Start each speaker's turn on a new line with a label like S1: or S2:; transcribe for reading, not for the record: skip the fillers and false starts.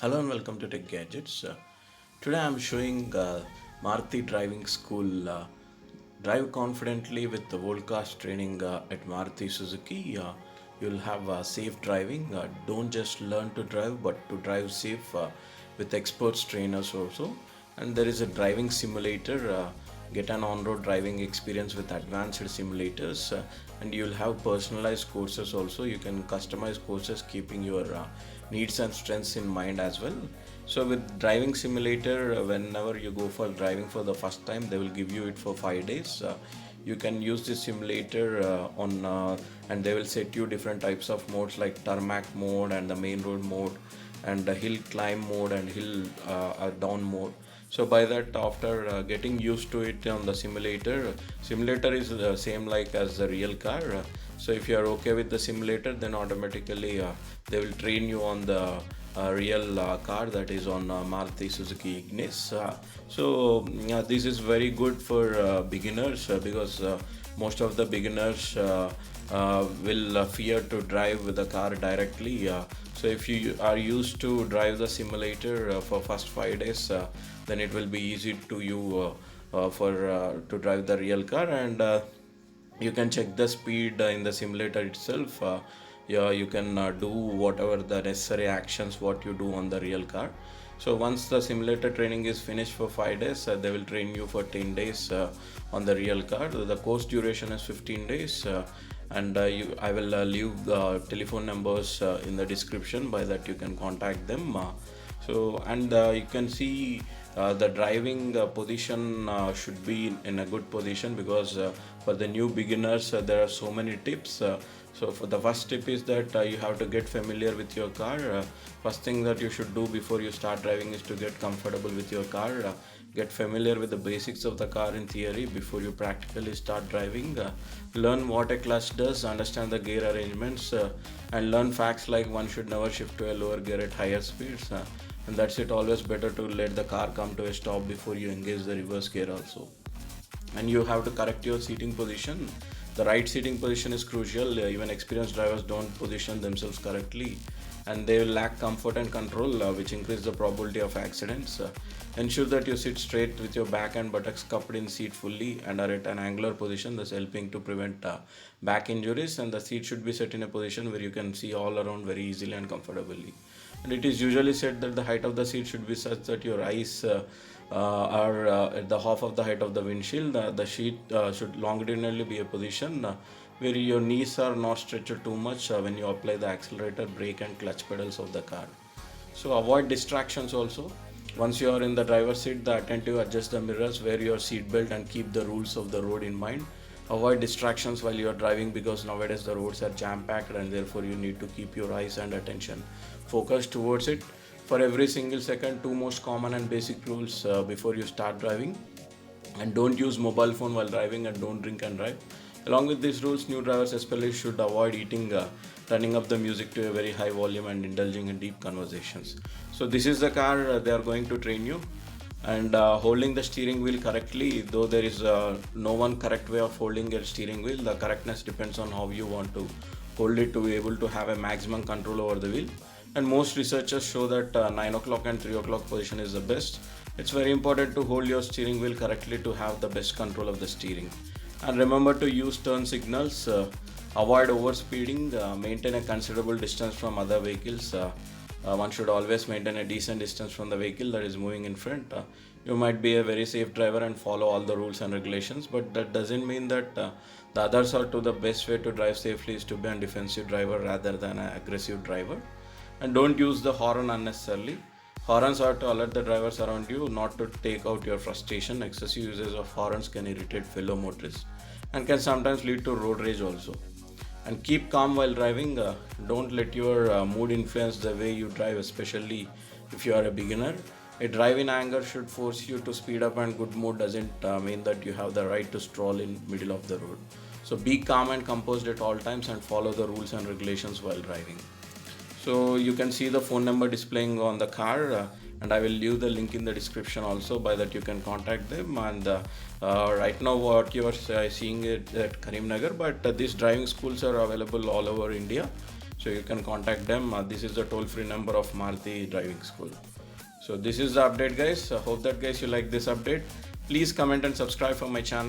S1: Hello and welcome to Tech Gadgets. Today I'm showing Maruti Driving School. Drive confidently with the world-class training at Maruti Suzuki. You'll have safe driving. Don't just learn to drive, but to drive safe with experts trainers also. And there is a driving simulator. Get an on-road driving experience with advanced simulators, and you'll have personalized courses also. You can customize courses keeping your needs and strengths in mind as well. So with driving simulator, whenever you go for driving for the first time, they will give you it for 5 days. You can use this simulator on and they will set you different types of modes like tarmac mode and the main road mode and the hill climb mode and hill down mode. So by that, after getting used to it on the simulator is the same like as the real car. So if you are okay with the simulator, then automatically they will train you on the real car, that is on Maruti Suzuki Ignis. This is very good for beginners because most of the beginners will fear to drive with the car directly. So if you are used to drive the simulator for first 5 days, then it will be easy to you for to drive the real car, and you can check the speed in the simulator itself. Yeah, you can do whatever the necessary actions what you do on the real car. So once the simulator training is finished for 5 days, they will train you for 10 days on the real car. The course duration is 15 days. I will leave the telephone numbers in the description. By that you can contact them. You can see the driving position should be in a good position because for the new beginners there are so many tips. So for the first tip is that you have to get familiar with your car. First thing that you should do before you start driving is to get comfortable with your car. Get familiar with the basics of the car in theory before you practically start driving. Learn what a clutch does, understand the gear arrangements, and learn facts like one should never shift to a lower gear at higher speeds. And that's it, always better to let the car come to a stop before you engage the reverse gear also. And you have to correct your seating position. The right seating position is crucial. Even experienced drivers don't position themselves correctly, and they will lack comfort and control, which increase the probability of accidents. Ensure that you sit straight with your back and buttocks cupped in seat fully and are at an angular position, thus helping to prevent back injuries. And the seat should be set in a position where you can see all around very easily and comfortably. And it is usually said that the height of the seat should be such that your eyes are at the half of the height of the windshield. The seat should longitudinally be a position where your knees are not stretched too much when you apply the accelerator, brake, and clutch pedals of the car. So avoid distractions also. Once you are in the driver's seat, the attentive adjust the mirrors, wear your seat belt, and keep the rules of the road in mind. Avoid distractions while you are driving because nowadays the roads are jam-packed and therefore you need to keep your eyes and attention focused towards it. For every single second, two most common and basic rules before you start driving: and don't use mobile phone while driving, and don't drink and drive. Along with these rules, new drivers especially should avoid eating, turning up the music to a very high volume, and indulging in deep conversations. So this is the car they are going to train you, and holding the steering wheel correctly. Though there is no one correct way of holding your steering wheel, the correctness depends on how you want to hold it to be able to have a maximum control over the wheel. And most researchers show that 9 o'clock and 3 o'clock position is the best. It's very important to hold your steering wheel correctly to have the best control of the steering. And remember to use turn signals, avoid overspeeding, maintain a considerable distance from other vehicles. One should always maintain a decent distance from the vehicle that is moving in front. You might be a very safe driver and follow all the rules and regulations, but that doesn't mean that the others are to the best way to drive safely is to be a defensive driver rather than an aggressive driver. And don't use the horn unnecessarily. Horns are to alert the drivers around you, not to take out your frustration. Excessive usage of horns can irritate fellow motorists and can sometimes lead to road rage also. And keep calm while driving. Don't let your mood influence the way you drive, especially if you are a beginner. A drive in anger should force you to speed up, and good mood doesn't mean that you have the right to stroll in middle of the road. So be calm and composed at all times and follow the rules and regulations while driving. So you can see the phone number displaying on the car, and I will leave the link in the description also. By that you can contact them. And right now what you are seeing it at Karimnagar, but these driving schools are available all over India. So you can contact them. This is the toll-free number of Maruti Driving School. So this is the update, guys. I hope that guys you like this update. Please comment and subscribe for my channel.